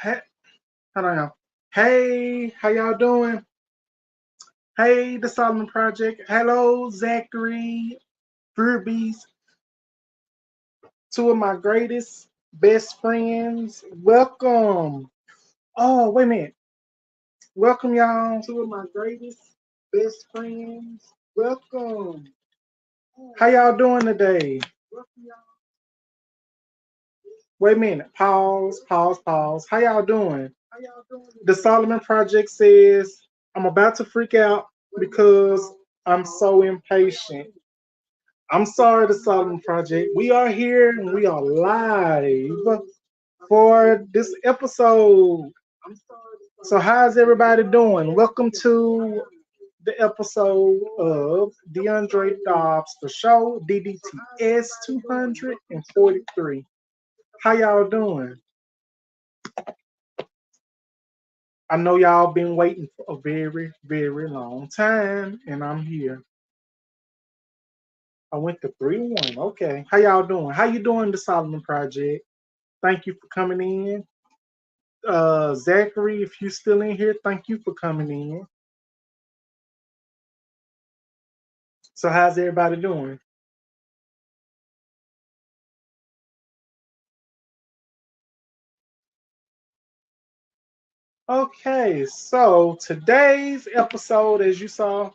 Hey, hold on, y'all. Hey, how y'all doing? Hey, the Solomon Project. Hello, Zachary, Furbies, two of my greatest best friends. Welcome. Oh, wait a minute. Welcome, y'all. Two of my greatest best friends. Welcome. How y'all doing today? Wait a minute. Pause, pause, pause. How y'all doing? The Solomon Project says, I'm about to freak out because I'm so impatient. I'm sorry, the Solomon Project. We are here and we are live for this episode. So, how's everybody doing? Welcome to the episode of DeAndre Dobbs for show, DDTS 243. How y'all doing? I know y'all been waiting for a very, very long time, and I'm here. I went to 3-1. Okay. How y'all doing? How you doing, the Solomon Project? Thank you for coming in. Zachary, if you still in here, thank you for coming in. So how's everybody doing? Okay, so today's episode, as you saw,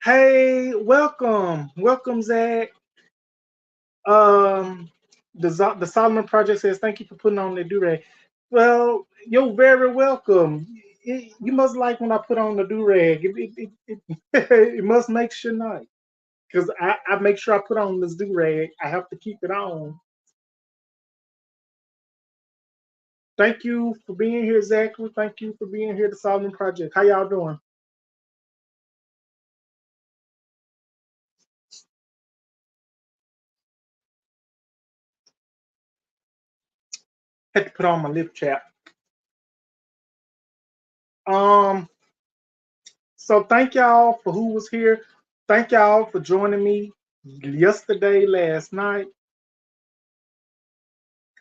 hey, welcome, Zach. Um, the Solomon Project says thank you for putting on the do-rag. Well, you're very welcome. You must like when I put on the do-rag. It must make sure night because I make sure I put on this do-rag. I have to keep it on. Thank you for being here, Zachary. Thank you for being here, the Solomon Project. How y'all doing? Had to put on my lip chat. Um, so thank y'all for who was here. Thank y'all for joining me yesterday, last night.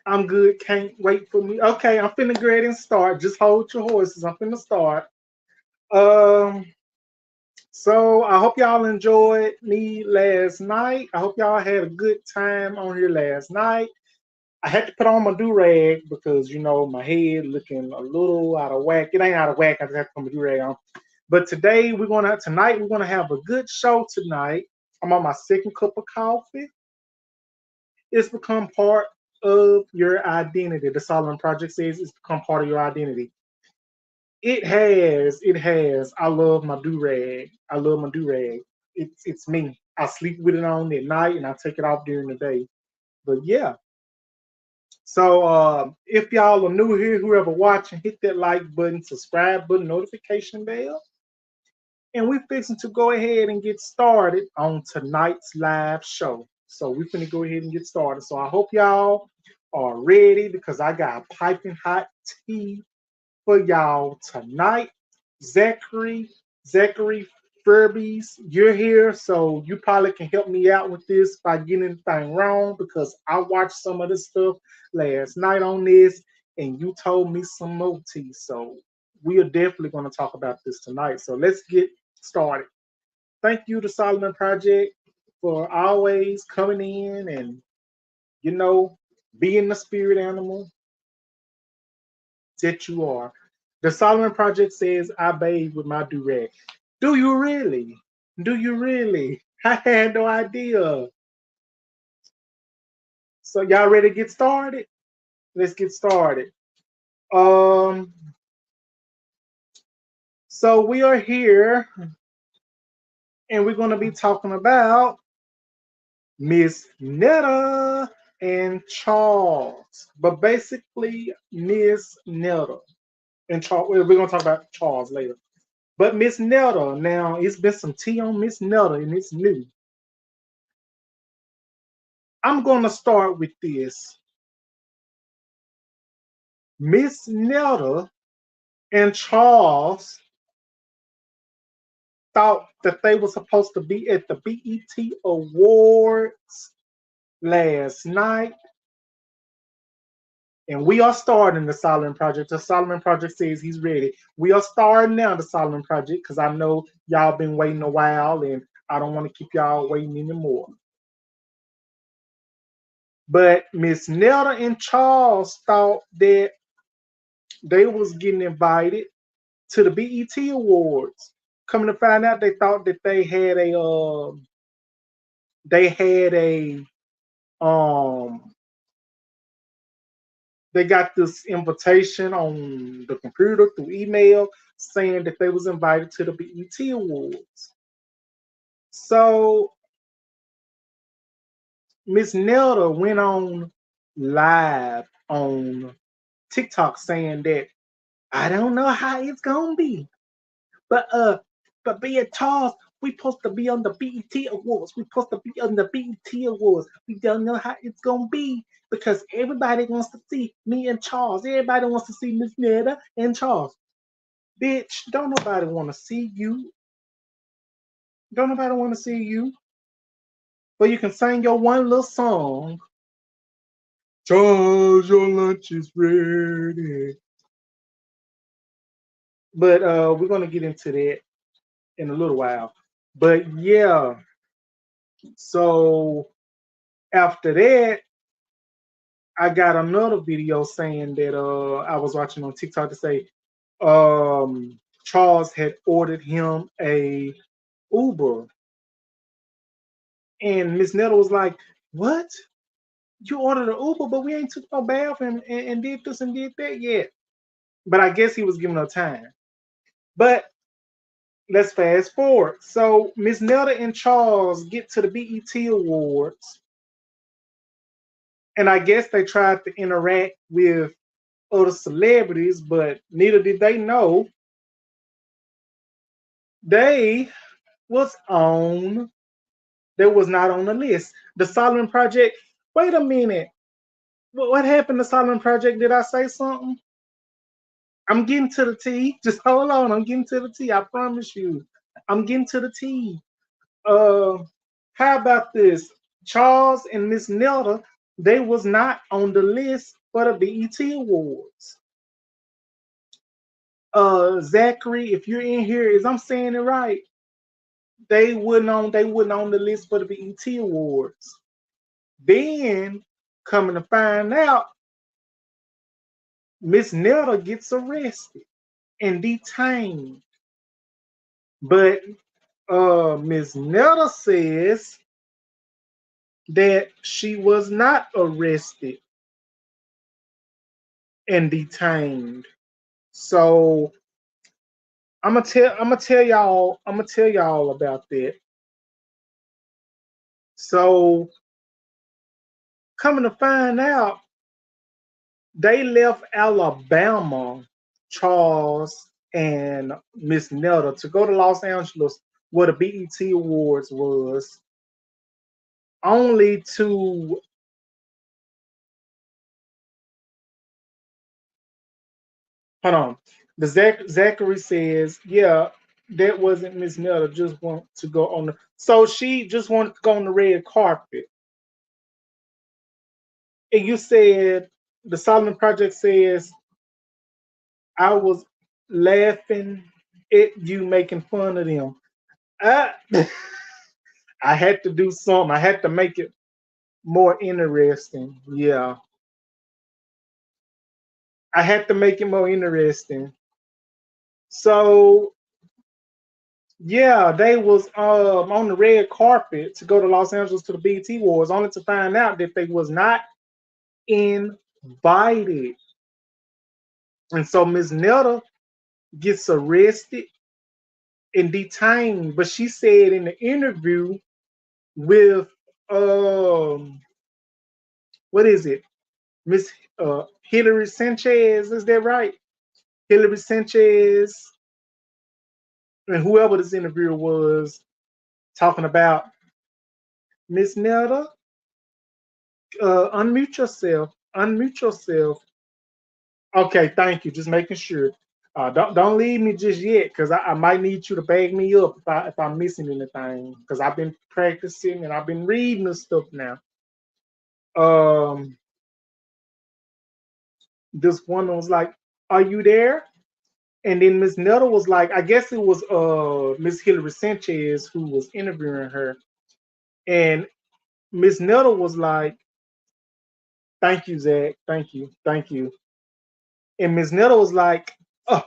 I'm good. Can't wait for me. Okay, I'm finna go ahead and start. Just hold your horses. I'm finna start. Um, so I hope y'all enjoyed me last night. I hope y'all had a good time on here last night. I had to put on my do rag because my head looking a little out of whack. It ain't out of whack. I just have to put my do rag on. But tonight we're gonna have a good show tonight. I'm on my second cup of coffee. It's become part of your identity. The Solomon Project says it's become part of your identity. It has. I love my do rag. I love my do rag. It's me. I sleep with it on at night and I take it off during the day. But yeah. So if y'all are new here, whoever watching, hit that like button, subscribe button, notification bell. And we're fixing to go ahead and get started on tonight's live show. So we're going to go ahead and get started. So I hope y'all are ready because I got piping hot tea for y'all tonight. Zachary Furbies, you're here, so you probably can help me out with this by getting anything wrong because I watched some of this stuff last night on this, and you told me some more tea. So we are definitely going to talk about this tonight. So let's get started. Thank you to Solomon Project for always coming in and you know being the spirit animal that you are. The Solomon Project says, I bathe with my do-rag. Do you really? Do you really? I had no idea. So y'all ready to get started? Let's get started. Um, so we are here and we're gonna be talking about Miss Netta and Charles. But basically Miss Netta and Charles. We're gonna talk about Charles later. But Miss Netta, now it's been some tea on Miss Netta and it's new. I'm gonna start with this. Miss Netta and Charles thought that they were supposed to be at the BET Awards last night. And we are starting the Solomon Project. The Solomon Project says he's ready. We are starting now the Solomon Project because I know y'all been waiting a while and I don't want to keep y'all waiting anymore. But Miss Netta and Charles thought that they was getting invited to the BET Awards. Coming to find out, they thought that they had a um they got this invitation on the computer through email saying that they was invited to the BET Awards. So Miss Nelda went on live on TikTok saying that I don't know how it's gonna be, but being Charles, we supposed to be on the BET Awards. We supposed to be on the BET Awards. We don't know how it's gonna be because everybody wants to see me and Charles. Everybody wants to see Miss Netta and Charles. Bitch, don't nobody want to see you. Don't nobody want to see you. But you can sing your one little song. Charles, your lunch is ready. But we're gonna get into that in a little while. But yeah, so after that, I got another video saying that I was watching on TikTok to say Charles had ordered him a Uber, and Miss Netta was like, "What? You ordered an Uber, but we ain't took no bath and did this and did that yet." But I guess he was giving her time. But let's fast forward. So Miss Netta and Charles get to the BET Awards, and I guess they tried to interact with other celebrities, but neither did they know they was on. They was not on the list. The Solomon Project. Wait a minute. What happened to Solomon Project? Did I say something? I'm getting to the T. Just hold on. I'm getting to the T. I promise you. I'm getting to the T. Uh, how about this? Charles and Miss Nelda, they was not on the list for the BET Awards. Zachary, if you're in here, is I'm saying it right? They wouldn't on the list for the BET Awards. Then coming to find out, Miss Nelda gets arrested and detained. But Miss Nelda says that she was not arrested and detained. So I'm gonna tell y'all about that. So coming to find out, they left Alabama, Charles and Miss Nelda, to go to Los Angeles where the BET Awards was, only to hold on. The Zachary says, yeah, that wasn't Miss Nelda. Just want to go on the. So she just wanted to go on the red carpet. And you said the Solomon Project says I was laughing at you making fun of them. I, I had to do something. I had to make it more interesting. Yeah, I had to make it more interesting. So yeah, they was on the red carpet to go to Los Angeles to the BT Awards, only to find out that they was not invited. And so Miss Netta gets arrested and detained. But she said in the interview with what is it, Miss Hillary Sanchez, is that right? Hillary Sanchez and whoever this interviewer was talking about Miss Netta. Unmute yourself. Unmute yourself. Okay, thank you. Just making sure. Don't leave me just yet, because I might need you to bag me up if I'm missing anything. Because I've been practicing and I've been reading the stuff now. Um, this woman was like, "Are you there?" And then Miss Netta was like, I guess it was Miss Hillary Sanchez who was interviewing her. And Miss Netta was like, "Thank you, Zach. Thank you. Thank you." And Miss Netta was like, "Oh,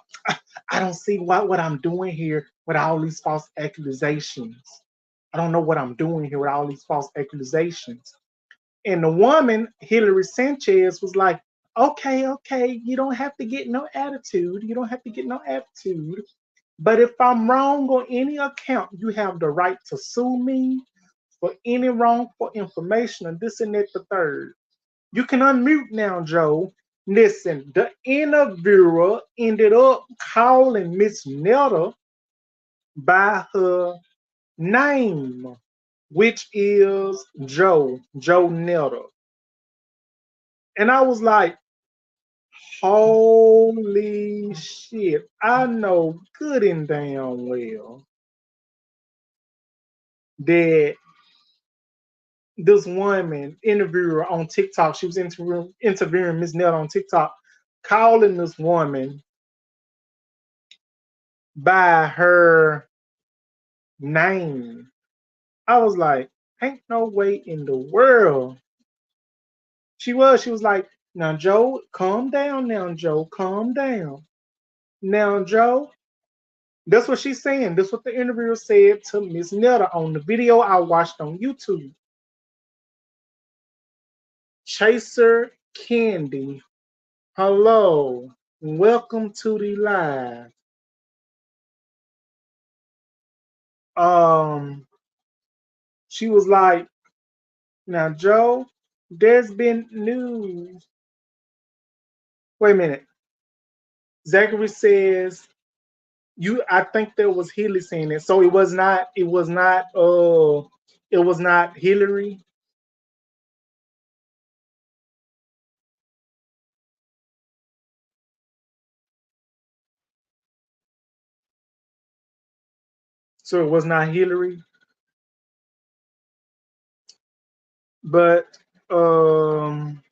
I don't see what I'm doing here with all these false accusations. I don't know what I'm doing here with all these false accusations." And the woman, Hillary Sanchez, was like, "Okay, okay, you don't have to get no attitude. You don't have to get no attitude. But if I'm wrong on any account, you have the right to sue me for any wrongful information and this and that the third. You can unmute now, Joe." Listen, the interviewer ended up calling Miss Netta by her name, which is Joe Netta. And I was like, holy shit, I know good and damn well that this woman interviewer on TikTok, she was interviewing Miss Netta on TikTok, calling this woman by her name. I was like, ain't no way in the world. She was like, "Now, Joe, calm down now, Joe, calm down. Now, Joe," that's what she's saying. That's what the interviewer said to Miss Netta on the video I watched on YouTube. Chaser Candy, hello. Welcome to the live. She was like, "Now, Joe, there's been news." Wait a minute. Zachary says, I think there was Hillary saying it. So it was not Hillary. So it was not Hillary. But hold on,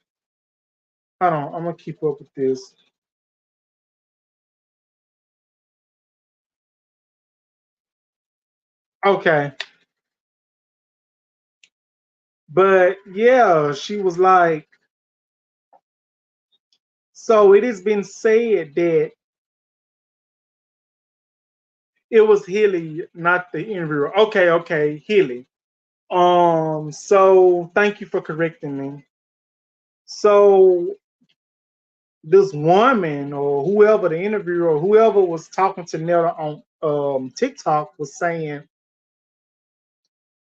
I'm gonna keep up with this. Okay. But yeah, she was like, so it has been said that it was Hilly, not the interviewer. Okay, okay, Hilly. So thank you for correcting me. So this woman or whoever the interviewer or whoever was talking to Netta on TikTok was saying,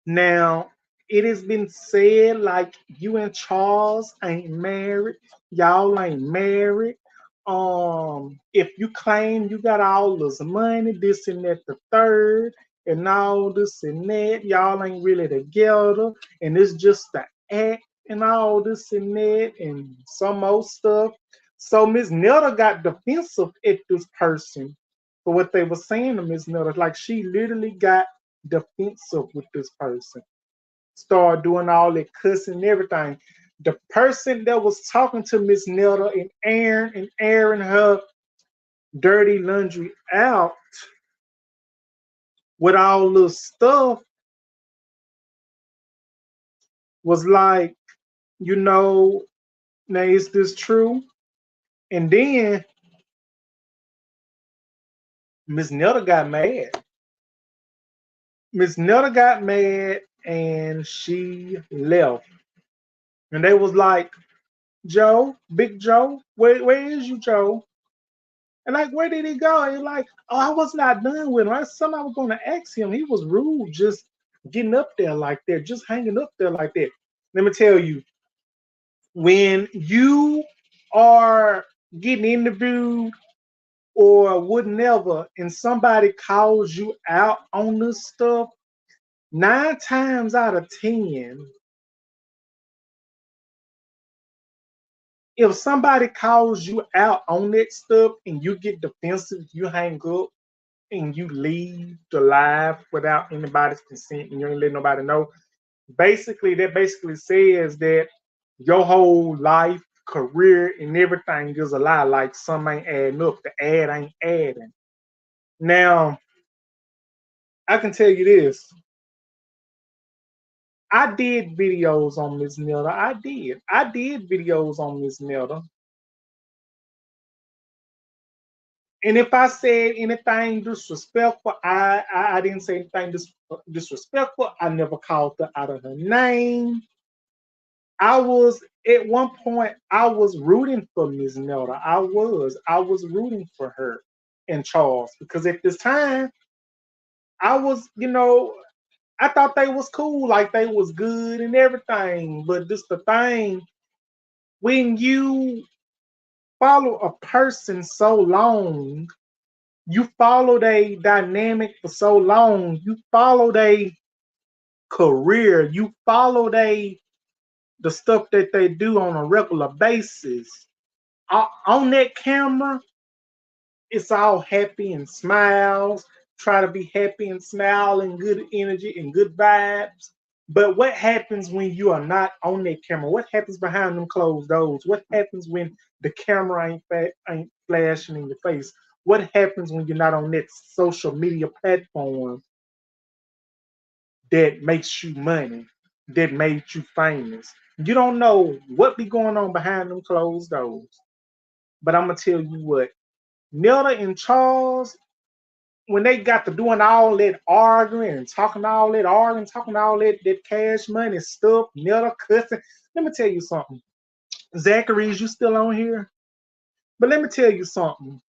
now it has been said like you and Charles ain't married, y'all ain't married. If you claim you got all this money, this and that, the third, and all this and that, y'all ain't really together, and it's just the act and all this and that, and some more stuff. So Miss Netta got defensive at this person for what they were saying to Miss Netta. Like she literally got defensive with this person. Start doing all that cussing and everything. The person that was talking to Miss Netta and airing her dirty laundry out with all this stuff was like, you know, now is this true? And then Miss Netta got mad. Miss Netta got mad and she left. And they was like, "Joe, Big Joe, where is you, Joe?" And like, where did he go? And like, "Oh, I was not done with him. That's something I was gonna ask him. He was rude, just getting up there like that, just hanging up there like that." Let me tell you, when you are getting interviewed or would never, and somebody calls you out on this stuff, 9 times out of 10, if somebody calls you out on that stuff and you get defensive, you hang up and you leave the live without anybody's consent and you ain't let nobody know. Basically, that basically says that your whole life career and everything is a lie. Like some ain't adding up. The ad ain't adding. Now, I can tell you this. I did videos on Miss Netta. I did. I did videos on Miss Netta. And if I said anything disrespectful, I didn't say anything disrespectful. I never called her out of her name. I was at one point I was rooting for Miss Netta. I was rooting for her and Charles because at this time I was, I thought they was cool, like they was good and everything. But this the thing, when you follow a person so long, you follow their dynamic for so long, you follow their career, you follow the stuff that they do on a regular basis. On that camera, it's all happy and smiles. Try to be happy and smile and good energy and good vibes. But what happens when you are not on that camera? What happens behind them closed doors? What happens when the camera ain't flashing in your face? What happens when you're not on that social media platform that makes you money, that made you famous? You don't know what be going on behind them closed doors. But I'm gonna tell you what, Netta and Charles, when they got to doing all that arguing and talking all that cash money stuff, Netta cussing. Let me tell you something. Zachary, is you still on here? But let me tell you something.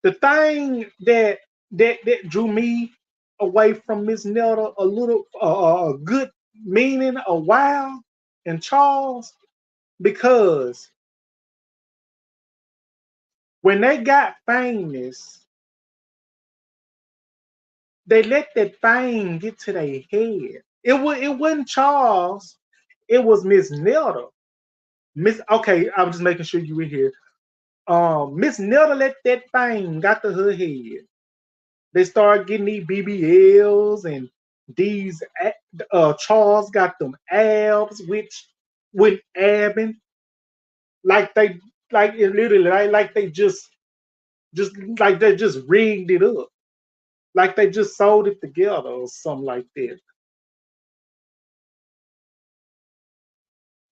The thing that drew me away from Miss Netta a little a good meaning a while and Charles, because when they got famous, they let that thing get to their head. It wasn't Charles, it was Miss Netta. Miss Okay, I was just making sure you were here. Miss Netta let that thing got to her head. They started getting these BBLs and these Charles got them abs, which went abbing like they like it literally like they just like they just rigged it up, like they just sold it together or something like that.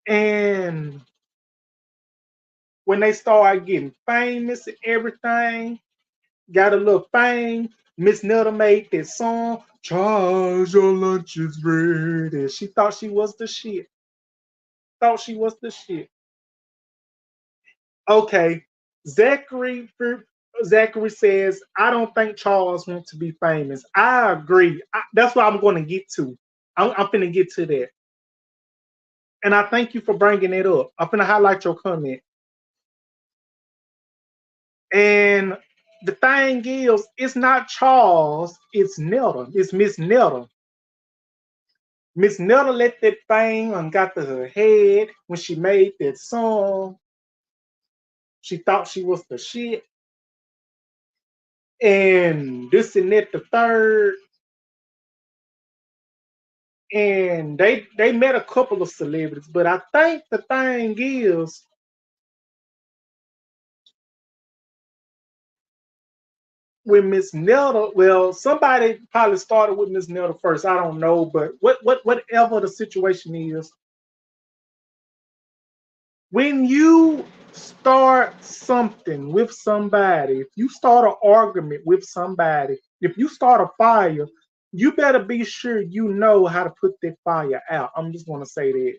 And when they started getting famous and everything, got a little fame, Miss Netta made this song, Charles, your lunch is ready. She thought she was the shit. Thought she was the shit. Okay, Zachary Zachary says, I don't think Charles wants to be famous. I agree. That's what I'm going to get to. I'm finna get to that. And I thank you for bringing it up. I'm finna highlight your comment. And the thing is, it's not Charles, it's Netta. It's Miss Netta. Miss Netta let that thing and got to her head when she made that song. She thought she was the shit. And this and that the third. And they met a couple of celebrities, but I think the thing is with Miss Netta, well, somebody probably started with Miss Netta first. I don't know, but whatever the situation is, when you start something with somebody, if you start an argument with somebody, if you start a fire, you better be sure you know how to put that fire out. I'm just gonna say that.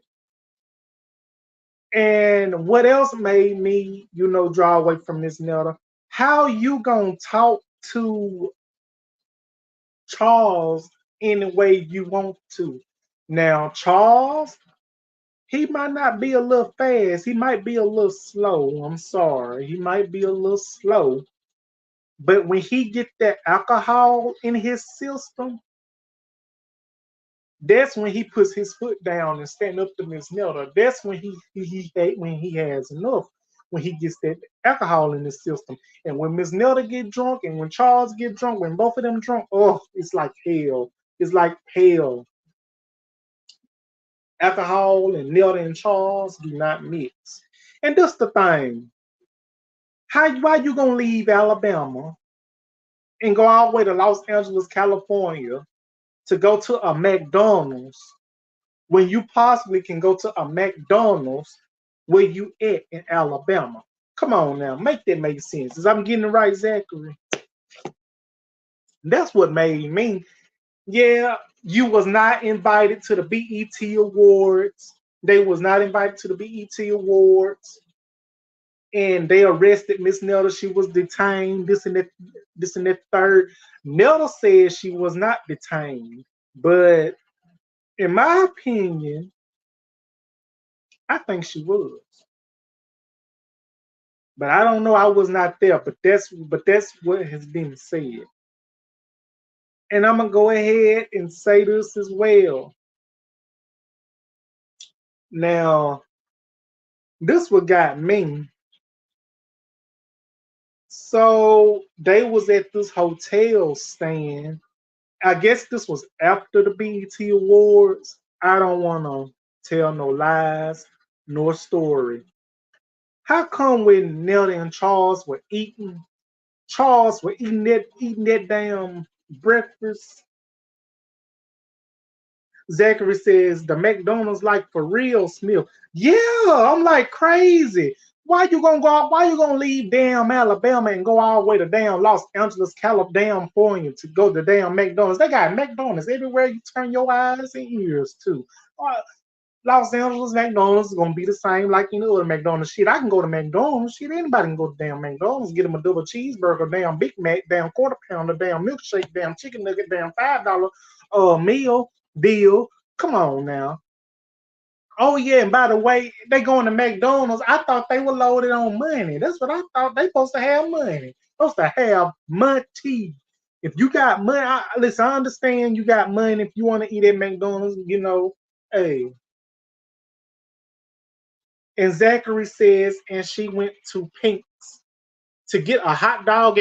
And what else made me, draw away from this Netta? How you gonna talk to Charles any way you want to? Now, Charles, he might not be a little fast. He might be a little slow. I'm sorry. He might be a little slow. But when he get that alcohol in his system, that's when he puts his foot down and stand up to Miss Netta. That's when when he has enough. When he gets that alcohol in his system, and when Miss Netta get drunk, and when Charles get drunk, when both of them drunk, oh, it's like hell. It's like hell. Alcohol and Netta and Charles do not mix. And that's the thing. Why you gonna leave Alabama and go all the way to Los Angeles, California to go to a McDonald's when you possibly can go to a McDonald's where you at in Alabama? Come on now, make that make sense. Is I'm getting it right, Zachary? That's what made me. Yeah, you was not invited to the BET Awards. They was not invited to the BET Awards. And they arrested Miss Netta. She was detained, this and that third. Netta said she was not detained. But in my opinion, I think she was. But I don't know. I was not there. But that's what has been said. And I'm gonna go ahead and say this as well. Now, this what got me. So they was at this hotel stand. I guess this was after the BET Awards. I don't want to tell no lies nor story. How come when Nelly and Charles were eating that damn breakfast? Zachary says the McDonald's like for real Smith. Yeah, I'm like crazy. Why you gonna leave damn Alabama and go all the way to damn Los Angeles, California to go to damn McDonald's? They got McDonald's everywhere you turn your eyes and ears to. Uh, Los Angeles McDonald's is gonna be the same like any other McDonald's shit. I can go to McDonald's shit. Anybody can go to damn McDonald's, get them a double cheeseburger, damn Big Mac, damn quarter pounder, damn milkshake, damn chicken nugget, damn $5 meal deal. Come on now. Oh yeah, and by the way, they going to McDonald's. I thought they were loaded on money. That's what I thought. They supposed to have money. Supposed to have money. If you got money, listen. I understand you got money. If you want to eat at McDonald's, hey. And Zachary says, and she went to Pink's to get a hot dog.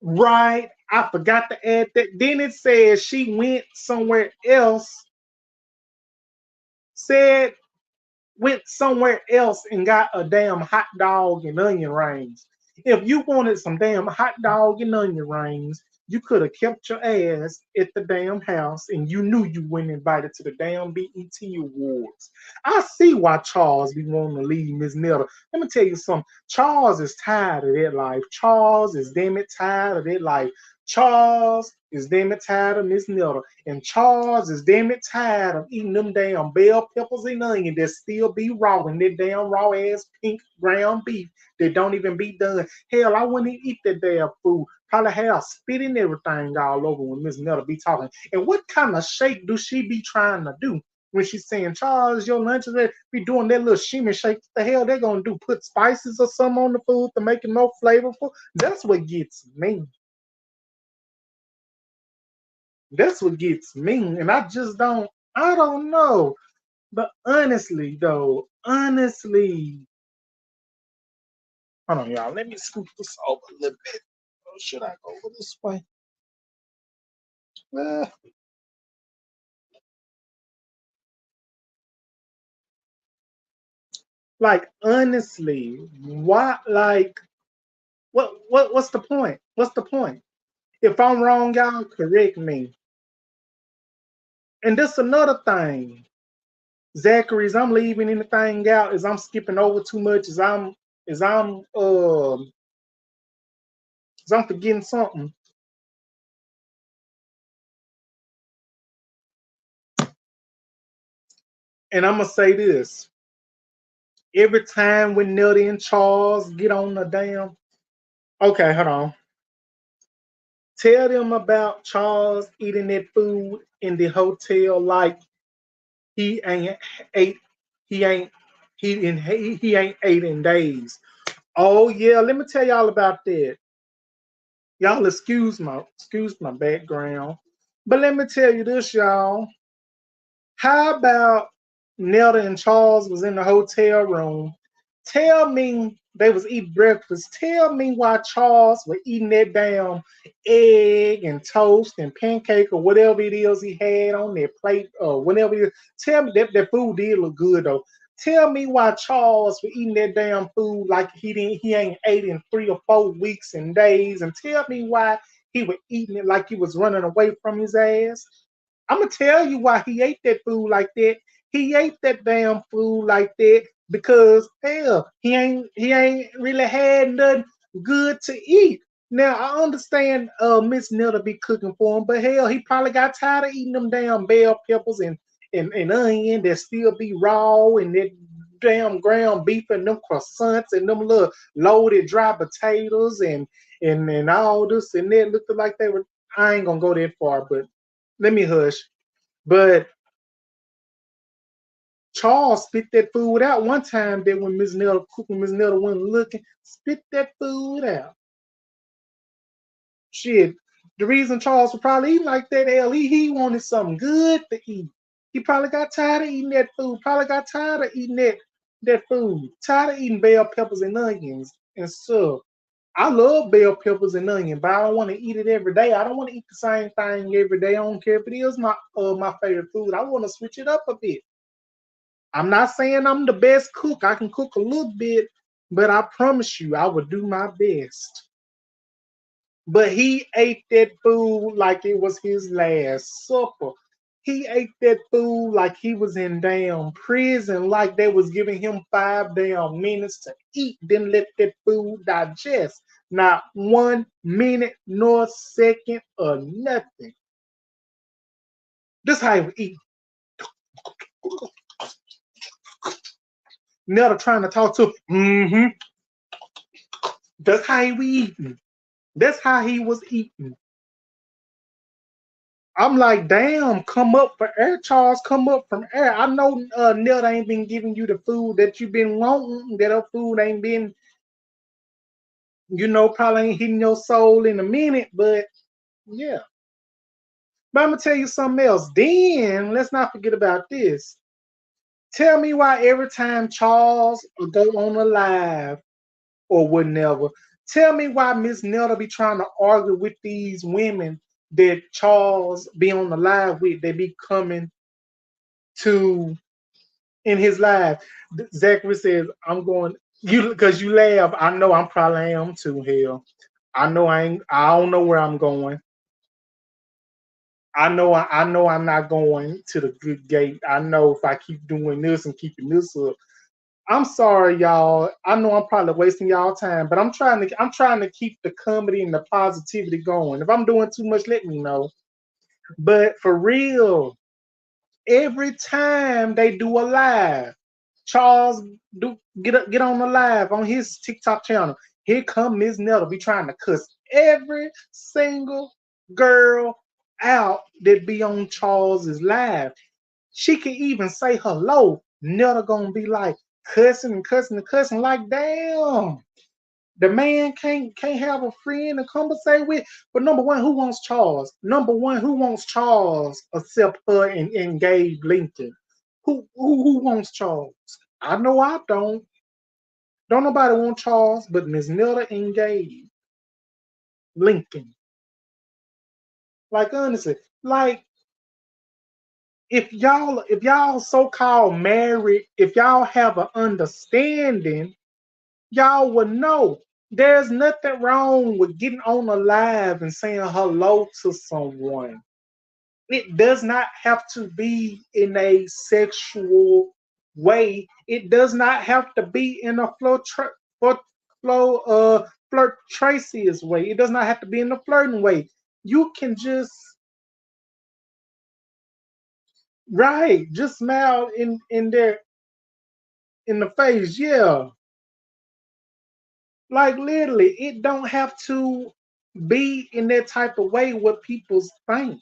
Right, I forgot to add that. Then it says she went somewhere else. Said went somewhere else and got a damn hot dog and onion rings. If you wanted some damn hot dog and onion rings, you could have kept your ass at the damn house and you knew you weren't invited to the damn BET Awards. I see why Charles be wanting to leave Miss Netta. Let me tell you something. Charles is tired of that life. Charles is damn it tired of that life. Charles is damn it tired of Miss Netta. And Charles is damn it tired of eating them damn bell peppers and onion that still be raw in that damn raw ass pink ground beef that don't even be done. Hell, I wouldn't eat that damn food. Probably have spit and everything all over when Miss Netta be talking. And what kind of shake do she be trying to do when she's saying, Charles, your lunch is ready? Be doing that little shimmy shake. What the hell they gonna do? Put spices or something on the food to make it more flavorful? That's what gets me. That's what gets me. And I don't know. But honestly, though, hold on, y'all. Let me scoop this over a little bit. Or should I go over this way? Uh, like honestly, why? Like, what's the point? What's the point? If I'm wrong, y'all correct me. And this another thing, Zachary's. I'm leaving anything out. Is I'm skipping over too much? Is I'm is I'm forgetting something? And I'm gonna say this: every time when Nelly and Charles get on the damn, okay, hold on. Tell them about Charles eating that food in the hotel like he ain't ate, he ain't he ain't ate in days. Oh yeah, let me tell y'all about that. Y'all excuse my background. But let me tell you this, y'all. How about Nelda and Charles was in the hotel room Tell me they was eating breakfast. Tell me why Charles was eating that damn egg and toast and pancake or whatever it is he had on that plate or whatever it is. Tell me that food did look good though. Tell me why Charles was eating that damn food like he ain't ate in 3 or 4 weeks and days, and tell me why he was eating it like he was running away from his ass. I'm gonna tell you why he ate that food like that. He ate that damn food like that because hell, he ain't really had nothing good to eat. Now I understand Miss Netta be cooking for him, but hell, he probably got tired of eating them damn bell peppers and onion that still be raw and that damn ground beef and them croissants and them little loaded dry potatoes and all this and that looked like they were. I ain't gonna go that far, but let me hush. But Charles spit that food out one time that when Miss Netta cooking, Miss Netta wasn't looking, spit that food out. Shit. The reason Charles was probably eating like that, hell, he wanted something good to eat. He probably got tired of eating that food, probably got tired of eating that food, tired of eating bell peppers and onions and stuff. I love bell peppers and onion, but I don't want to eat it every day. I don't want to eat the same thing every day. I don't care if it is my favorite food. I want to switch it up a bit. I'm not saying I'm the best cook. I can cook a little bit, but I promise you, I will do my best. But he ate that food like it was his last supper. He ate that food like he was in damn prison, like they was giving him 5 damn minutes to eat, then let that food digest. Not 1 minute, nor second, or nothing. This how he would eat. Never trying to talk to him. That's how he was eating. That's how he was eating. I'm like, damn, come up for air, Charles. Come up from air. I know Netta ain't been giving you the food that you've been wanting. That her food ain't been, probably ain't hitting your soul in a minute. But yeah. But I'm gonna tell you something else. Then let's not forget about this. Tell me why every time Charles will go on a live or whatever. Tell me why Miss Netta be trying to argue with these women that Charles be on the live with. They be coming to in his live. Zachary says, "I'm going you because you laugh. I know I'm probably am too. Hell, I know I ain't. I don't know where I'm going. I know I'm not going to the good gate. I know if I keep doing this and keeping this up. I'm sorry, y'all. I know I'm probably wasting y'all time, but I'm trying to keep the comedy and the positivity going. If I'm doing too much, let me know. But for real, every time they do a live, Charles do get on the live on his TikTok channel. Here come Miss Netta be trying to cuss every single girl out that be on Charles's live. She can even say hello. Netta gonna be like cussing and cussing and cussing. Like damn, the man can't have a friend to conversate with. But number one, who wants Charles? Number one, who wants Charles except her and Gabe Lincoln? Who wants Charles? I know I don't. Don't nobody want Charles but Miss Netta and Gabe Lincoln. Like honestly, like if y'all so-called married, if y'all have an understanding, y'all would know there's nothing wrong with getting on a live and saying hello to someone. It does not have to be in a sexual way. It does not have to be in a flirt Tracy's way. It does not have to be in the flirting way. You can just just smile in their in the face. Yeah, like literally, it don't have to be in that type of way what people think.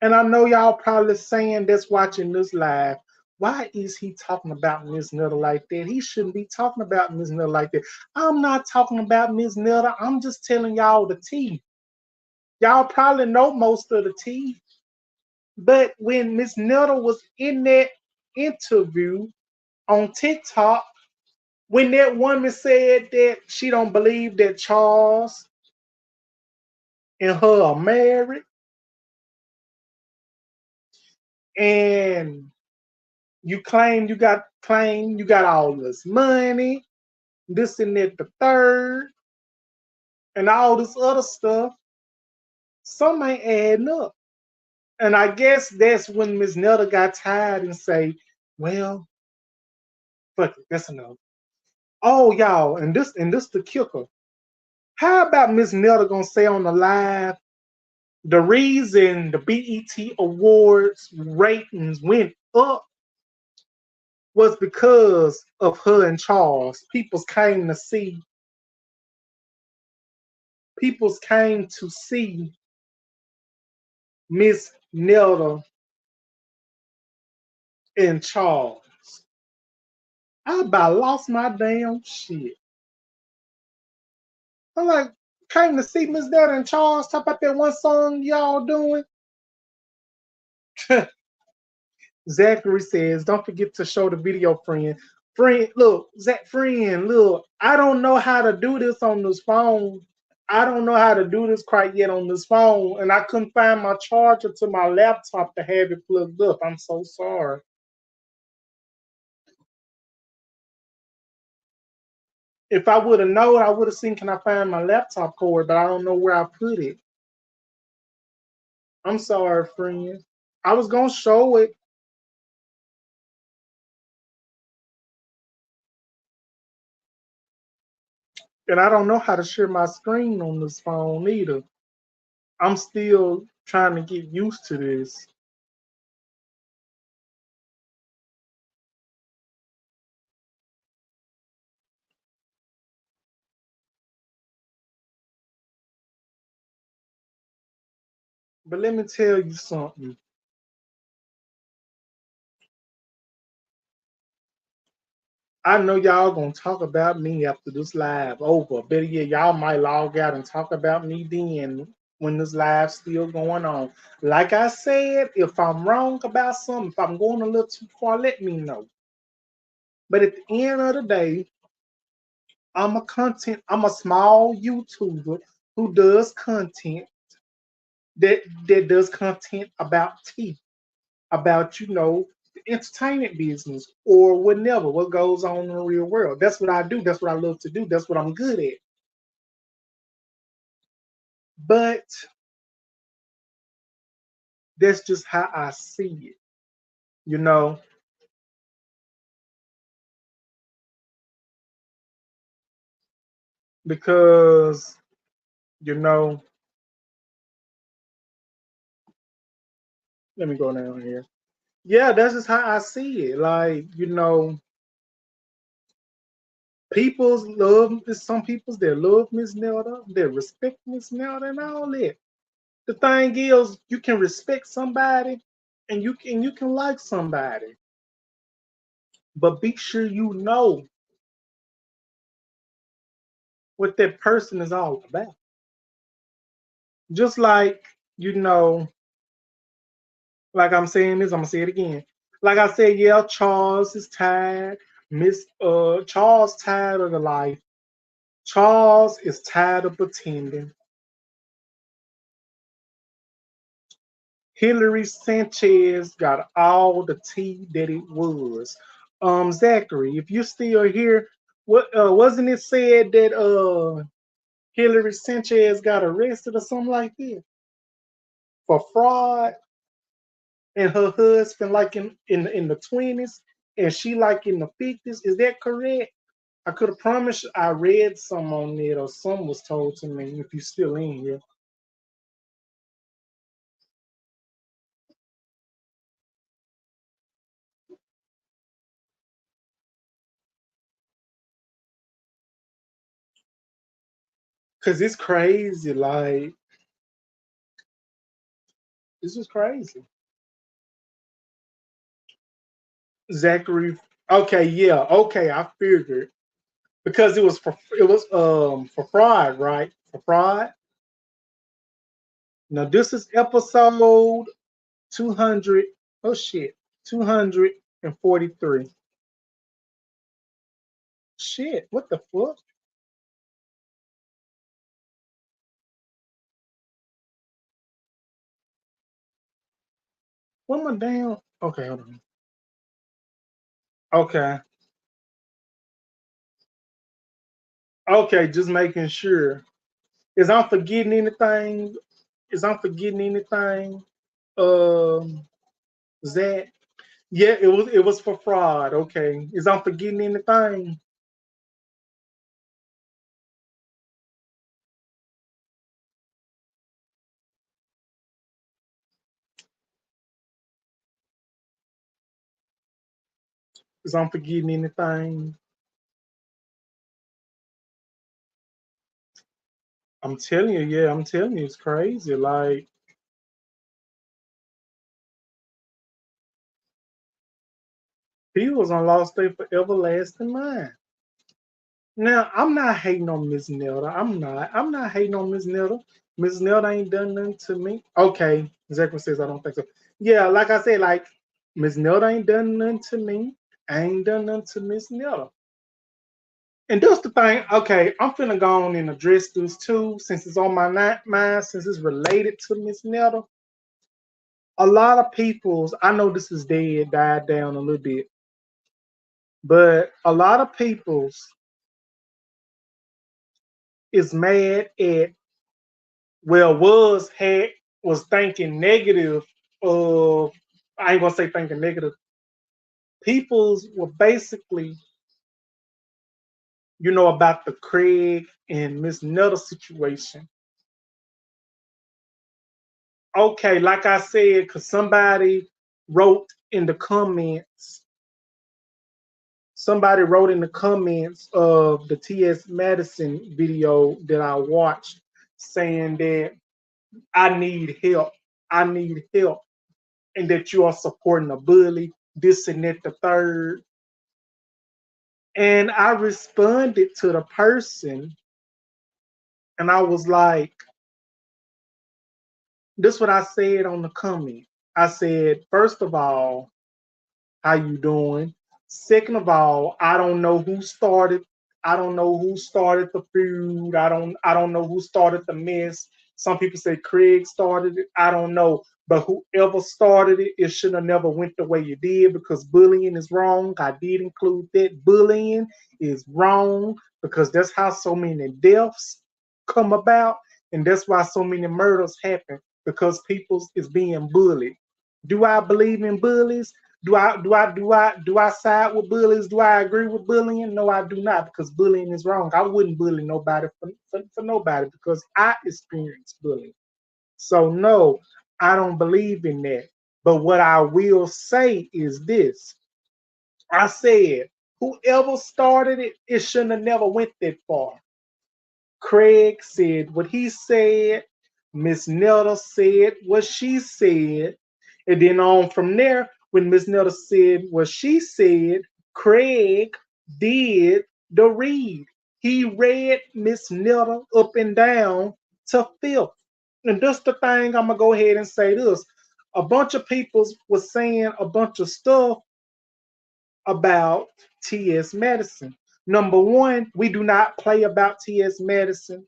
And I know y'all probably saying that's watching this live, why is he talking about Miss Netta like that? He shouldn't be talking about Miss Netta like that. I'm not talking about Miss Netta. I'm just telling y'all the tea. Y'all probably know most of the tea. But when Miss Netta was in that interview on TikTok when that woman said that she don't believe that Charles and her are married, and you got all this money, this and that, the third, and all this other stuff. Some ain't adding up. And I guess that's when Miss Netta got tired and say, well, fuck it, that's enough. Oh, y'all, and this the kicker. How about Miss Netta gonna say on the live the reason the BET Awards ratings went up was because of her and Charles. People came to see Miss Netta and Charles. I about lost my damn shit. I'm like, came to see Miss Netta and Charles talk about that one song y'all doing. Zachary says, don't forget to show the video, friend. Friend, look, look, I don't know how to do this on this phone. I don't know how to do this quite yet on this phone, and I couldn't find my charger to my laptop to have it plugged up. I'm so sorry. If I would have known, I would have seen, can I find my laptop cord, but I don't know where I put it. I'm sorry, friend. I was gonna show it, and I don't know how to share my screen on this phone either. I'm still trying to get used to this. But let me tell you something. I know y'all gonna talk about me after this live over. Better yet, y'all might log out and talk about me then when this live's still going on. Like I said, if I'm wrong about something, if I'm going a little too far, let me know. But at the end of the day, I'm a small YouTuber who does content that does content about tea, about the entertainment business or whatever, what goes on in the real world. That's what I do. That's what I love to do. That's what I'm good at. But that's just how I see it, you know, because you know, let me go down here. Yeah, that's just how I see it. Like, people's love there's some people's that love Miss Nelda, that respect Miss Nelda and all that. The thing is, you can respect somebody and you can like somebody, but be sure you know what that person is all about. Just like, you know, like I'm saying this, I'm gonna say it again. Like I said, yeah, Charles is tired. Charles tired of the life. Charles is tired of pretending. Hillary Sanchez got all the tea that it was. Zachary, if you're still here, what wasn't it said that Hillary Sanchez got arrested or something like that for fraud, and her husband like in the 20s and she like in the 50s? Is that correct? I could have promised I read some on it or some was told to me if you're still in here. Cause it's crazy. Like, this is crazy. Zachary. Okay, yeah, okay, I figured. Because it was for fraud, right? For fraud. Now this is episode 200. Oh shit. 200. and 43. Shit, what the fuck? What my damn? Okay, hold on. Okay, okay, just making sure. Is I'm forgetting anything? Is I'm forgetting anything? Zach. Yeah, it was for fraud. Okay, is I'm forgetting anything? Is I'm forgetting anything? I'm telling you, yeah, I'm telling you, it's crazy. Like he was on Lost Day for everlasting mind. Now, I'm not hating on Miss Netta. I'm not. I'm not hating on Miss Netta. Miss Netta ain't done nothing to me. Okay, Zachary says I don't think so. Yeah, like I said, like Miss Netta ain't done nothing to me. I ain't done nothing to Miss Netta. And that's the thing. Okay, I'm finna go on and address this too, since it's on my mind, since it's related to Miss Netta. A lot of people's, I know this is dead, died down a little bit, but a lot of people's is mad at, well, was thinking negative of, I ain't gonna say thinking negative. People's were basically, about the Craig and Miss Nutter situation. Okay, like I said, because somebody wrote in the comments of the T.S. Madison video that I watched saying that I need help. I need help. And that you are supporting a bully, this and that, the third. And I responded to the person and I was like, this is what I said on the comment. I said, first of all, how you doing? Second of all, I don't know who started. I don't know who started the feud. I don't know who started the mess. Some people say Craig started it. I don't know. But whoever started it, it should have never went the way it did because bullying is wrong. I did include that. Bullying is wrong because that's how so many deaths come about, and that's why so many murders happen because people is being bullied. Do I believe in bullies? Do I side with bullies? Do I agree with bullying? No, I do not because bullying is wrong. I wouldn't bully nobody for nobody because I experienced bullying. So no, I don't believe in that. But what I will say is this. I said, whoever started it, it shouldn't have never went that far. Craig said what he said. Miss Nelda said what she said. And then on from there, when Miss Nelda said what she said, Craig did the read. He read Miss Nelda up and down to filth. And that's the thing, I'm going to go ahead and say this. A bunch of people was saying a bunch of stuff about T.S. Madison. Number one, we do not play about T.S. Madison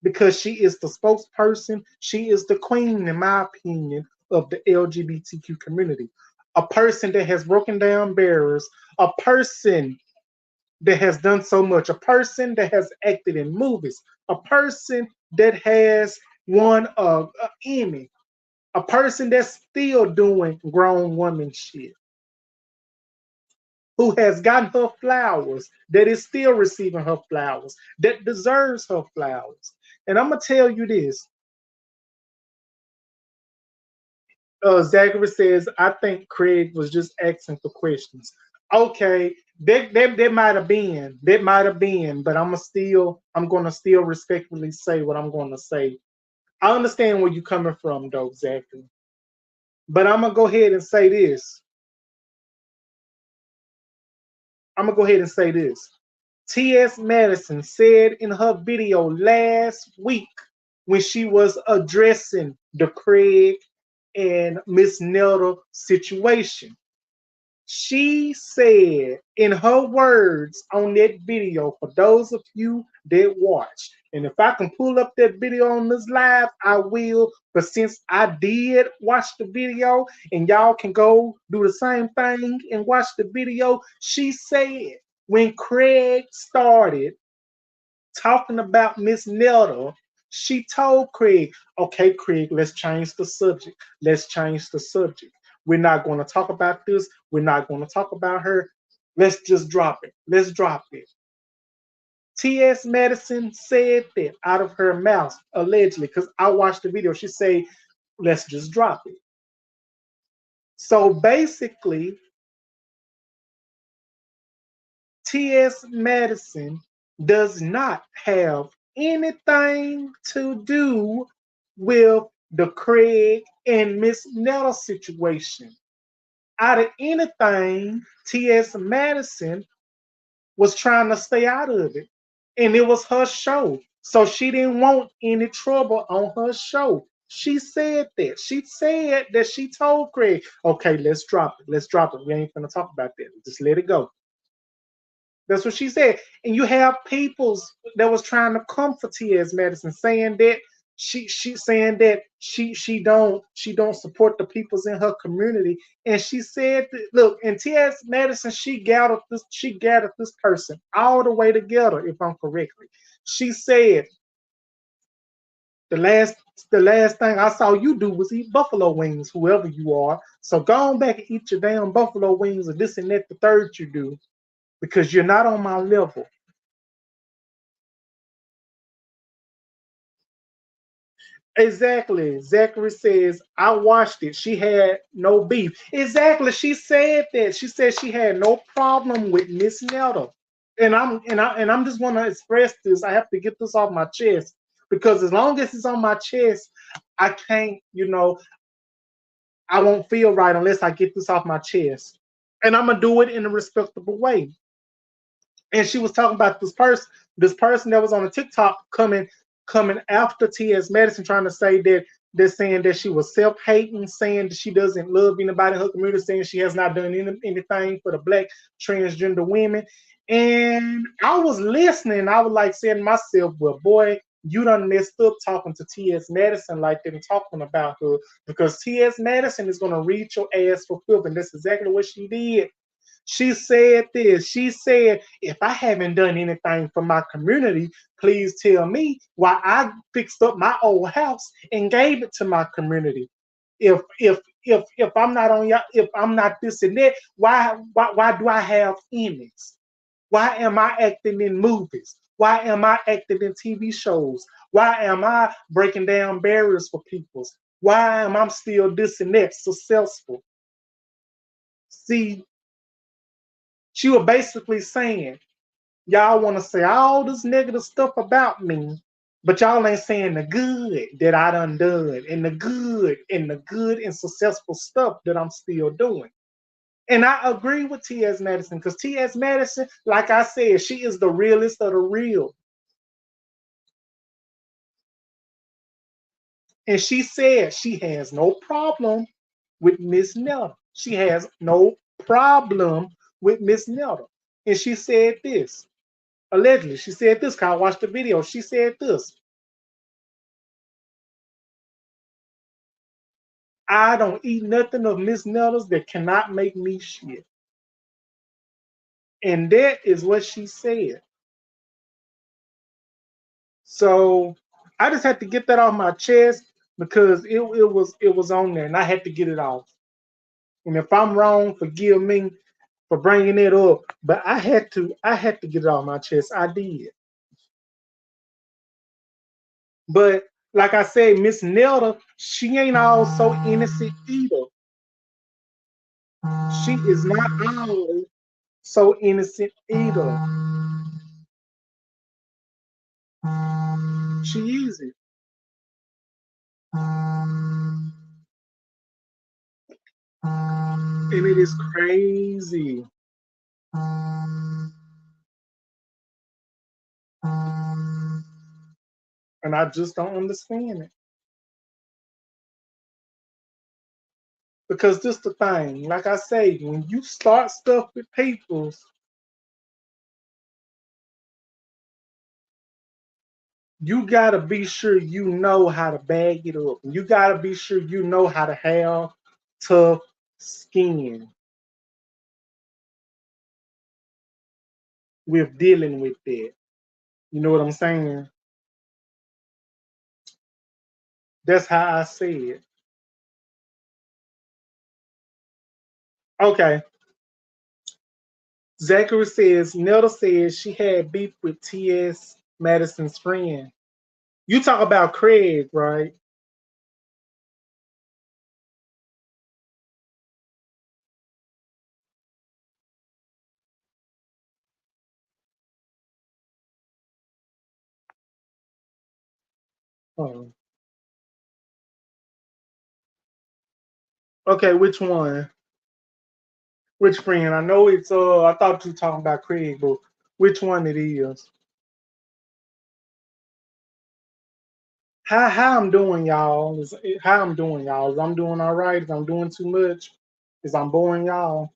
because she is the spokesperson. She is the queen, in my opinion, of the LGBTQ community. A person that has broken down barriers, a person that has done so much, a person that has acted in movies, a person that has won a Emmy, a person that's still doing grown woman shit, who has gotten her flowers, that is still receiving her flowers, that deserves her flowers. And I'm gonna tell you this. Zachary says, I think Craig was just asking for questions. Okay, that might have been. That might have been, but I'm gonna still respectfully say what I'm gonna say. I understand where you're coming from though, Zachary. But I'm gonna go ahead and say this. I'm gonna go ahead and say this. T.S. Madison said in her video last week when she was addressing the Craig and Miss Nelda situation. She said in her words on that video, for those of you that watch, and if I can pull up that video on this live, I will. But since I did watch the video and y'all can go do the same thing and watch the video, she said when Craig started talking about Miss Netta, she told Craig, okay, Craig, let's change the subject. Let's change the subject. We're not going to talk about this. We're not going to talk about her. Let's just drop it. Let's drop it. T.S. Madison said that out of her mouth, allegedly, because I watched the video. She said, let's just drop it. So basically, T.S. Madison does not have anything to do with the Craig and Miss Netta situation. Out of anything, T.S. Madison was trying to stay out of it. And it was her show. So she didn't want any trouble on her show. She said that. She said that she told Craig, okay, let's drop it. Let's drop it. We ain't gonna talk about that. Just let it go. That's what she said. And you have peoples that was trying to comfort T.S. Madison, saying that she saying that she don't support the peoples in her community. And she said that, look, and T.S. Madison, she gathered this person all the way together, if I'm correctly. She said the last the last thing I saw you do was eat buffalo wings, whoever you are. So go on back and eat your damn buffalo wings or this and that the third you do, because you're not on my level. Exactly. Zachary says, I watched it. She had no beef. Exactly. She said that. She said she had no problem with Miss Netta. And I'm just want to express this. I have to get this off my chest because as long as it's on my chest, I can't, I won't feel right unless I get this off my chest. And I'm gonna do it in a respectable way. And she was talking about this person that was on the TikTok coming after T.S. Madison, trying to say that they're saying that she was self-hating, saying that she doesn't love anybody in her community, saying she has not done anything for the black transgender women. And I was listening, I was like saying to myself, well, boy, you done messed up talking to T.S. Madison like that and talking about her, because T.S. Madison is gonna read your ass for filth, and that's exactly what she did. She said this. She said, if I haven't done anything for my community, please tell me why I fixed up my old house and gave it to my community. If I'm not on y'all, if I'm not this and that, why do I have image? Why am I acting in movies? Why am I acting in TV shows? Why am I breaking down barriers for people? Why am I still this and that successful? See, she was basically saying, y'all want to say all this negative stuff about me, but y'all ain't saying the good that I done and the good and successful stuff that I'm still doing. And I agree with T.S. Madison, because T.S. Madison, like I said, she is the realest of the real. And she said she has no problem with Miss Netta. She has no problem with Miss Netta. And she said this. Allegedly, she said this. Cause I watched the video. She said this. I don't eat nothing of Miss Netta's that cannot make me shit. And that is what she said. So I just had to get that off my chest because it was on there and I had to get it off. And if I'm wrong, forgive me for bringing it up. But I had to get it off my chest. I did. But like I said, Miss Netta, she ain't all so innocent either. She is not all so innocent either. She is it. And it is crazy. And I just don't understand it. Because this the thing, like I say, when you start stuff with people, you gotta be sure you know how to bag it up. You gotta be sure you know how to have tough skin with dealing with that. You know what I'm saying? That's how I say it. Okay. Zachary says Netta says she had beef with T.S. Madison's friend. You talk about Craig, right? Oh. Okay, which one? Which friend? I know it's I thought you were talking about Craig, but which one it is? How I'm doing, y'all? How I'm doing, y'all? Is I'm doing all right? Is I'm doing too much? Is I'm boring y'all?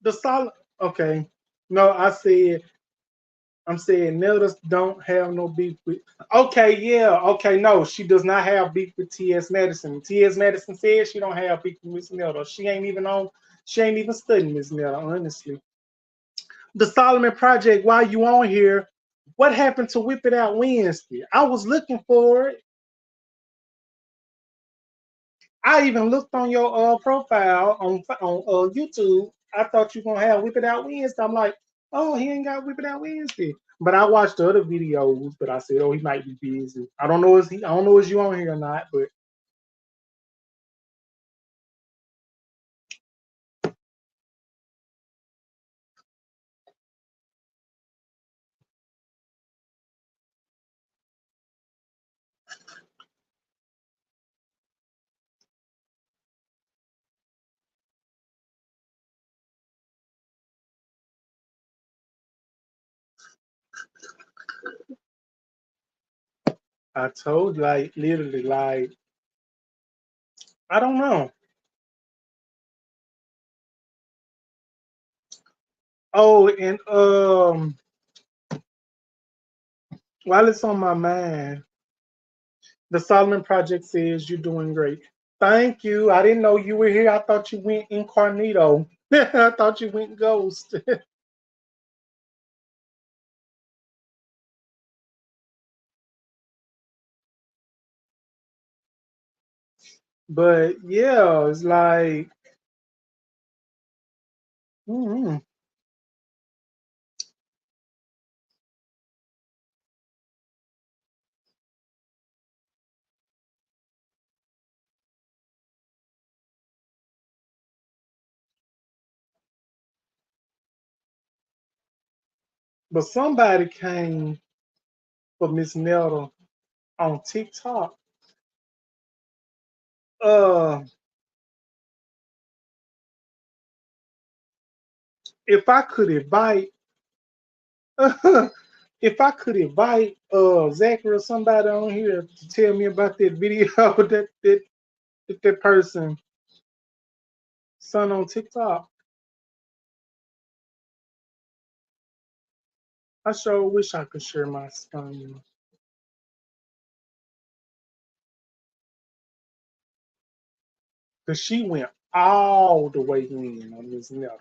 The solid. Okay. No, I'm saying Neldas don't have no beef with. Okay, yeah. Okay, no, she does not have beef with T.S. Madison. T.S. Madison says she don't have beef with Miss Nelda. She ain't even on. She ain't even studying Miss Nelda, honestly. The Solomon Project. While you on here, what happened to Whip It Out Wednesday? I was looking for it. I even looked on your profile on YouTube. I thought you were gonna have Whip It Out Wednesday. I'm like, oh, he ain't got Whip It Out Wednesday. But I watched the other videos, but I said, oh, he might be busy. I don't know I don't know if you on here or not, but I told you, like literally, like I don't know. Oh, and while it's on my mind, the Solomon Project says you're doing great. Thank you. I didn't know you were here. I thought you went incognito. I thought you went ghost. But yeah, it's like, mm-hmm. But somebody came for Miss Netta on TikTok. Uh, if I could invite, if I could invite Zachary or somebody on here to tell me about that video that person son on TikTok, I sure wish I could share my screen. Cause she went all the way in on Miss Netta.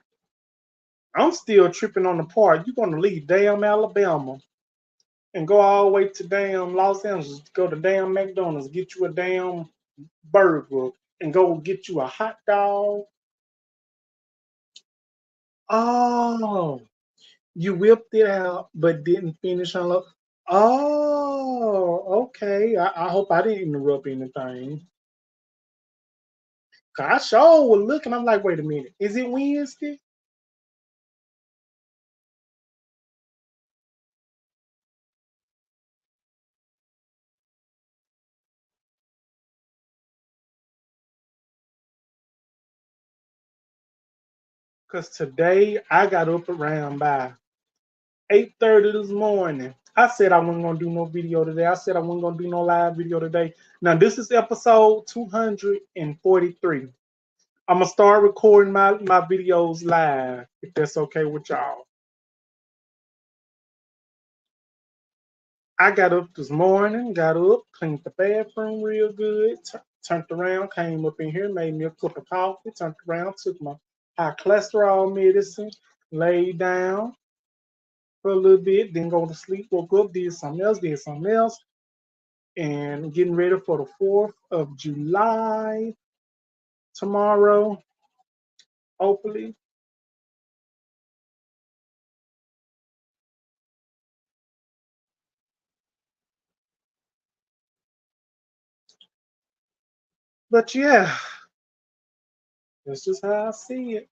I'm still tripping on the part. You're gonna leave damn Alabama and go all the way to damn Los Angeles, go to damn McDonald's, get you a damn burger, and go get you a hot dog. Oh, you whipped it out but didn't finish unload. Oh, okay. I hope I didn't interrupt anything. 'Cause I sure was looking. I'm like, wait a minute. Is it Wednesday? Cause today I got up around by 8:30 this morning. I said I wasn't gonna do no video today. I said I wasn't gonna do no live video today. Now this is episode 243. I'm gonna start recording my videos live if that's okay with y'all. I got up this morning, got up, cleaned the bathroom real good, turned around, came up in here, made me a cup of coffee, turned around, took my high cholesterol medicine, laid down for a little bit, then go to sleep, woke up, did something else, and getting ready for the 4th of July tomorrow, hopefully. But yeah, that's just how I see it.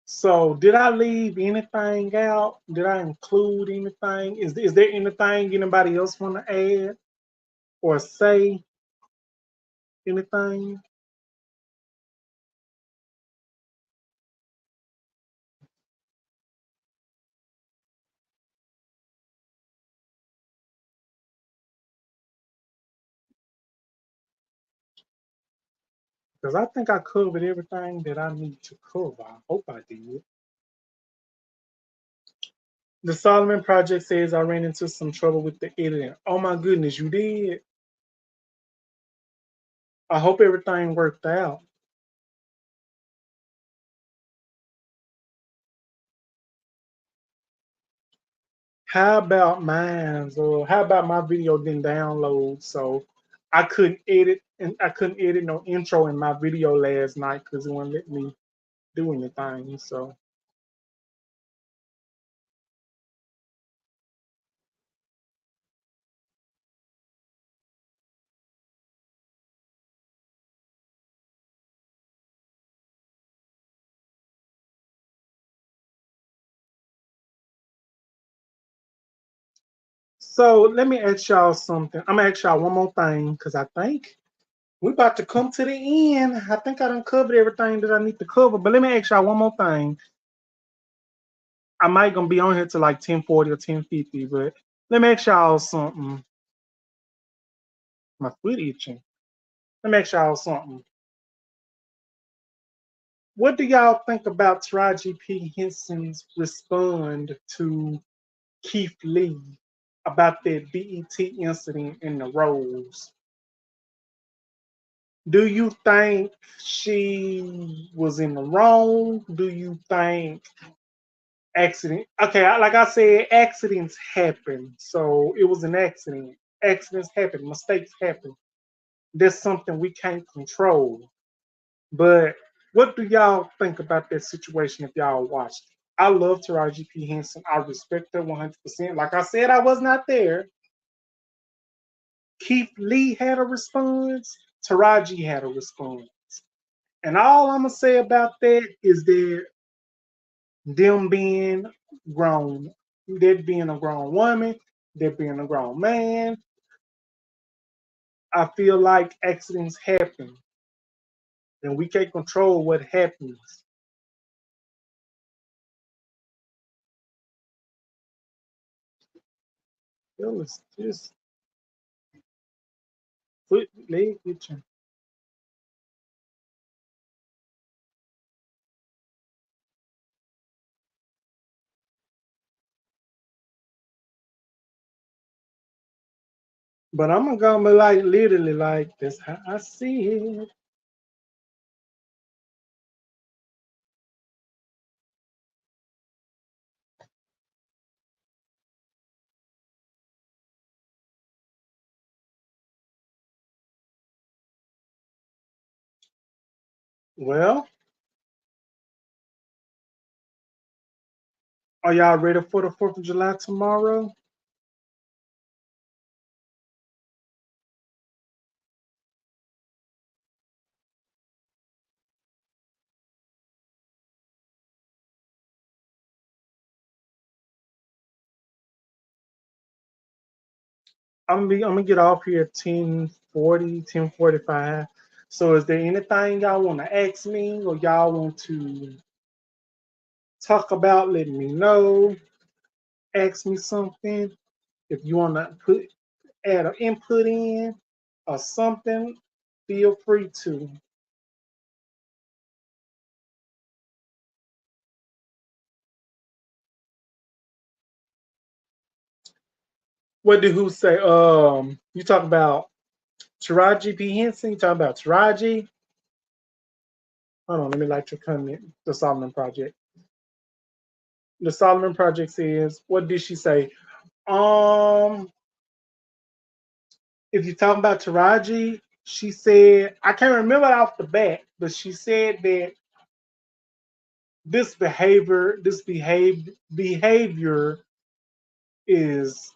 So, did I leave anything out? Did I include anything? Is there anything anybody else want to add or say anything? Because I think I covered everything that I need to cover. I hope I did. The Solomon Project says I ran into some trouble with the editing. Oh my goodness, you did? I hope everything worked out. How about mine's? Or how about my video didn't download? So I couldn't edit no intro in my video last night because it wouldn't let me do anything. So let me ask y'all something. I'm gonna ask y'all one more thing because I think we're about to come to the end. I think I done covered everything that I need to cover. But let me ask y'all one more thing. I might gonna be on here to like 10:40 or 10:50, but let me ask y'all something. My foot itching. Let me ask y'all something. What do y'all think about Taraji P. Henson's respond to Keith Lee about that BET incident in the Rose? Do you think she was in the wrong? Do you think accident? Okay, like I said, accidents happen. So it was an accident. Accidents happen. Mistakes happen. That's something we can't control. But what do y'all think about that situation if y'all watched it? I love Taraji P. Henson. I respect her 100%. Like I said, I was not there. Keith Lee had a response. Taraji had a response. And all I'm going to say about that is that them being grown, that being a grown woman, that being a grown man, I feel like accidents happen and we can't control what happens. It's just foot, leg itching. But I'm gonna be like literally like that's how I see it. Well, are y'all ready for the 4th of July tomorrow? I'm gonna get off here at 10:40, 10:45. So is there anything y'all want to ask me or y'all want to talk about? Let me know. Ask me something. If you want to add an input in or something, feel free to. What did who say? You talk about Taraji P. Henson. You talk about Taraji. Hold on, let me like your comment. The Solomon Project. The Solomon Project says, what did she say? Um, if you're talking about Taraji, she said, I can't remember it off the bat, but she said that this behavior is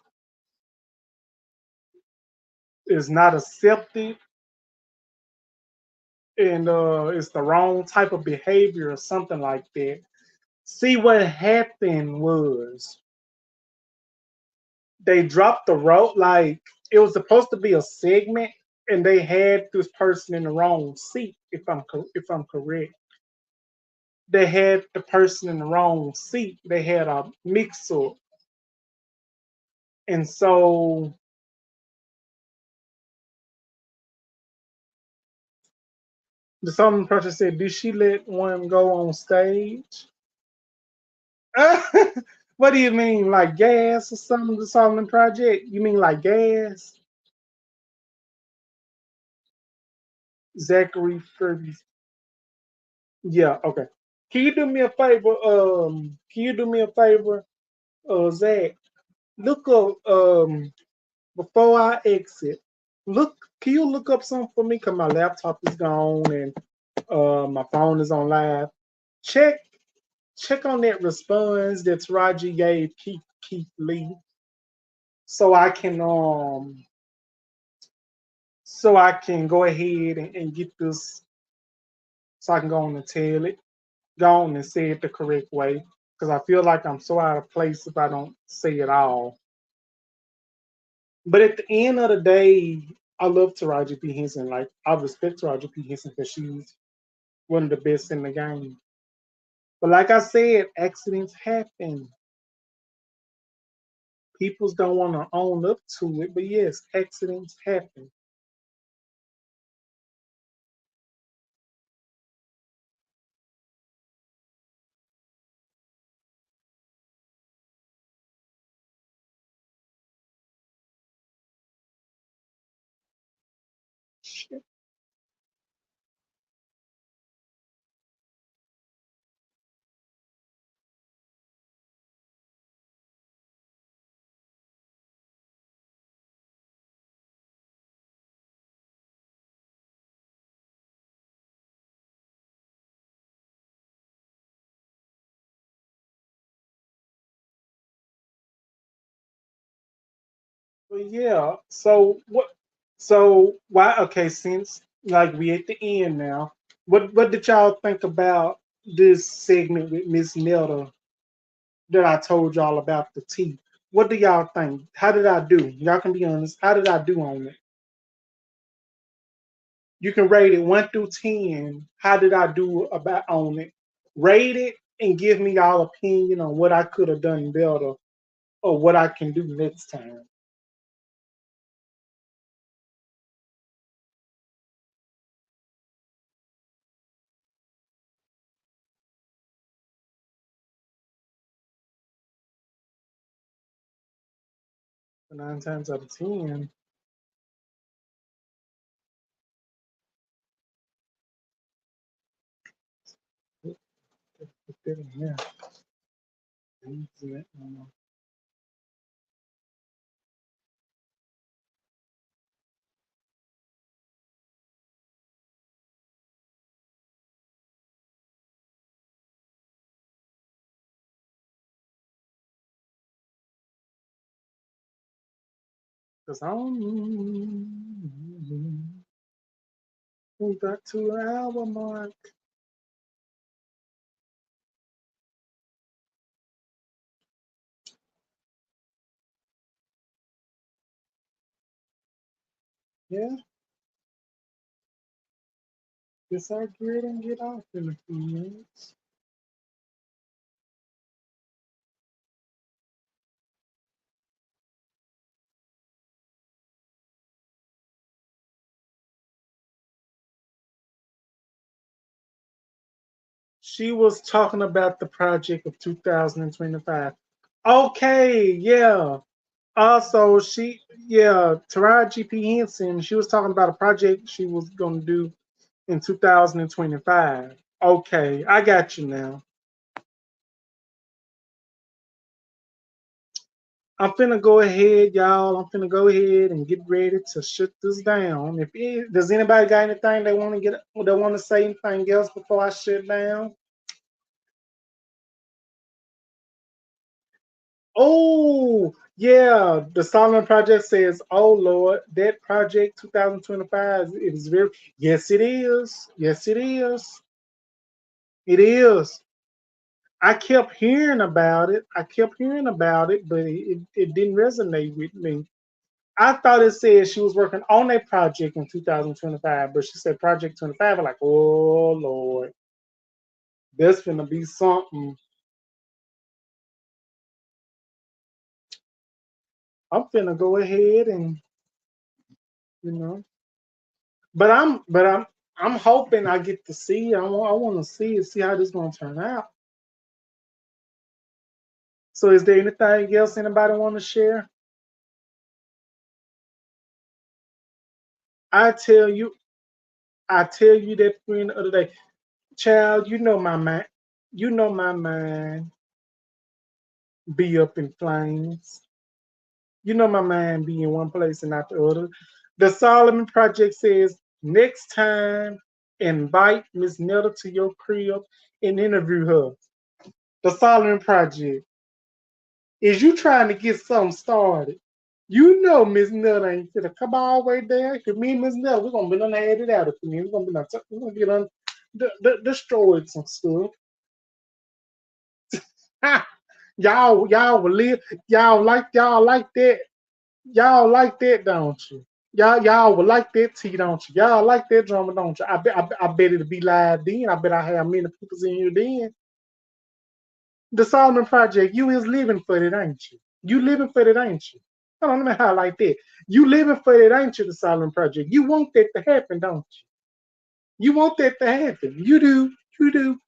is not accepted and it's the wrong type of behavior or something like that. See, what happened was they dropped the rope. Like it was supposed to be a segment, and they had this person in the wrong seat. If I'm correct, they had the person in the wrong seat. They had a mix up, and so the Solomon Project said, "Did she let one go on stage?" What do you mean, like gas or something? The Solomon Project? You mean like gas? Zachary Furby. Yeah, okay. Can you do me a favor? Can you do me a favor, Zach? Look up before I exit. Look, can you look up something for me? Cause my laptop is gone and my phone is on live. Check check on that response that Raji gave Keith Lee, so I can go ahead and get this, so I can go on and tell it, go on and say it the correct way. Because I feel like I'm so out of place if I don't say it all. But at the end of the day, I love Taraji P. Henson. Like I respect Taraji P. Henson because she's one of the best in the game. But like I said, accidents happen. People don't want to own up to it, but yes, accidents happen. But yeah, so what? So why? Okay, since like we at the end now, what did y'all think about this segment with Miss Netta that I told y'all about the tea? What do y'all think? How did I do? Y'all can be honest. How did I do on it? You can rate it 1 through 10. How did I do about on it? Rate it and give me y'all opinion on what I could have done better or what I can do next time. So 9 times out of 10, put that in there. Cause we got to an hour mark. Yeah, guess I'll get it and get off in a few minutes. She was talking about the project of 2025. Okay, yeah. Also, Taraji P. Henson, she was talking about a project she was going to do in 2025. Okay, I got you now. I'm finna go ahead, y'all. I'm finna go ahead and get ready to shut this down. Does anybody got anything they want to they want to say anything else before I shut down? Oh, yeah. The Solomon Project says, "Oh Lord, that project 2025 it is very yes, it is. Yes, it is. It is. I kept hearing about it. I kept hearing about it, but it didn't resonate with me. I thought it said she was working on a project in 2025, but she said Project 25. I'm like, oh Lord, there's gonna be something. I'm finna go ahead and you know, I'm hoping I get to see. I want to see it, see how this gonna turn out. So, is there anything else anybody want to share? I tell you, I tell you that friend the other day, child. You know my mind. You know my mind be up in flames. You know my mind be in one place and not the other. The Solomon Project says next time invite Miss Netta to your crib and interview her. The Solomon Project. Is you trying to get something started? You know Miss Netta ain't gonna come all the way there. Cause me and Miss Netta, we're gonna be done had it out of me. We're gonna be done destroyed some stuff. y'all will live. Y'all like that. Y'all like that, don't you? Y'all would like that tea, don't you? Y'all like that drama, don't you? I bet it'll be live then. I bet I have many people in here then. The Solomon Project, you is living for it, ain't you? You living for it, ain't you? Hold on, let me highlight that. You living for it, ain't you? The Solomon Project. You want that to happen, don't you? You want that to happen. You do. You do.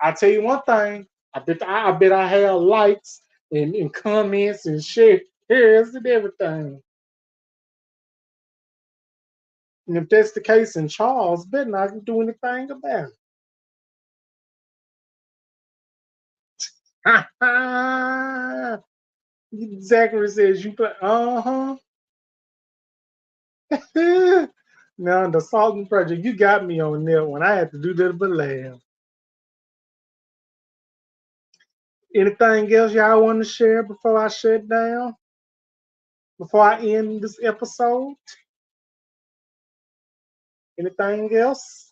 I tell you one thing. I bet I have likes and comments and shares and everything. And if that's the case in Charles, better not do anything about it. Zachary says you play. Now the Salton Project, you got me on there when I had to do that but laugh. Anything else y'all want to share before I shut down? Before I end this episode? Anything else?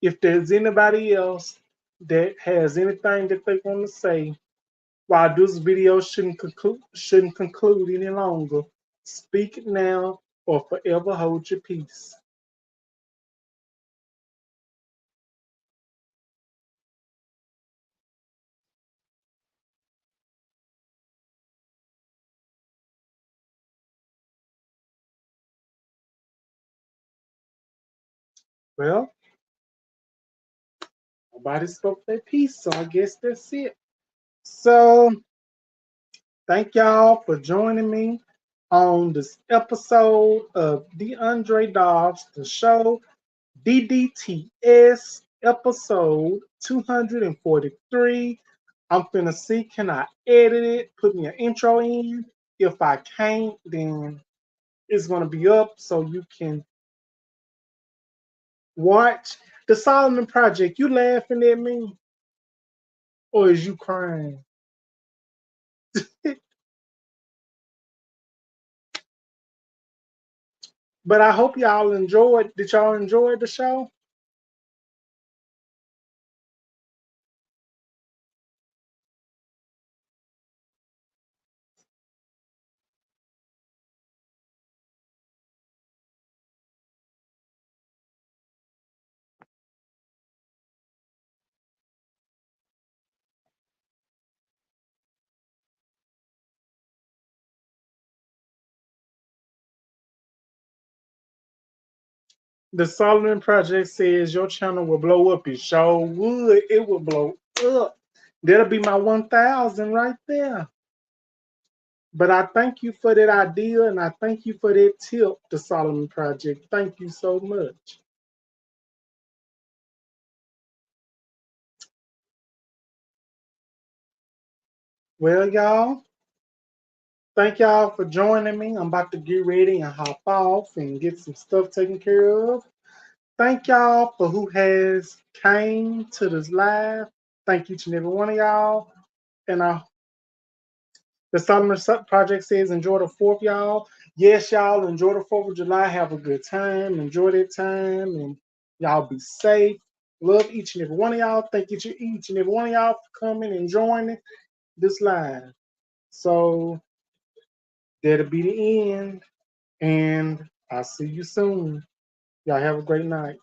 If there's anybody else that has anything that they want to say, while this video shouldn't conclude any longer, speak it now or forever hold your peace. Well, nobody spoke their piece, so I guess that's it. So, thank y'all for joining me on this episode of DeAndre Dobbs, the show, DDTS, episode 243. I'm finna see, can I edit it, put me an intro in? If I can't, then it's gonna be up so you can watch the Solomon Project. You laughing at me, or is you crying? But I hope y'all enjoyed. Did y'all enjoy the show? The Solomon Project says your channel will blow up. It sure would. It will blow up. That'll be my 1,000 right there. But I thank you for that idea and I thank you for that tip, the Solomon Project. Thank you so much. Well, y'all, thank y'all for joining me. I'm about to get ready and hop off and get some stuff taken care of. Thank y'all for who has came to this live. Thank each and every one of y'all. And the Solomon Project says, enjoy the 4th, y'all. Yes, y'all, enjoy the 4th of July. Have a good time. Enjoy that time. And y'all be safe. Love each and every one of y'all. Thank each and every one of y'all for coming and joining this live. So that'll be the end. And I'll see you soon. Y'all have a great night.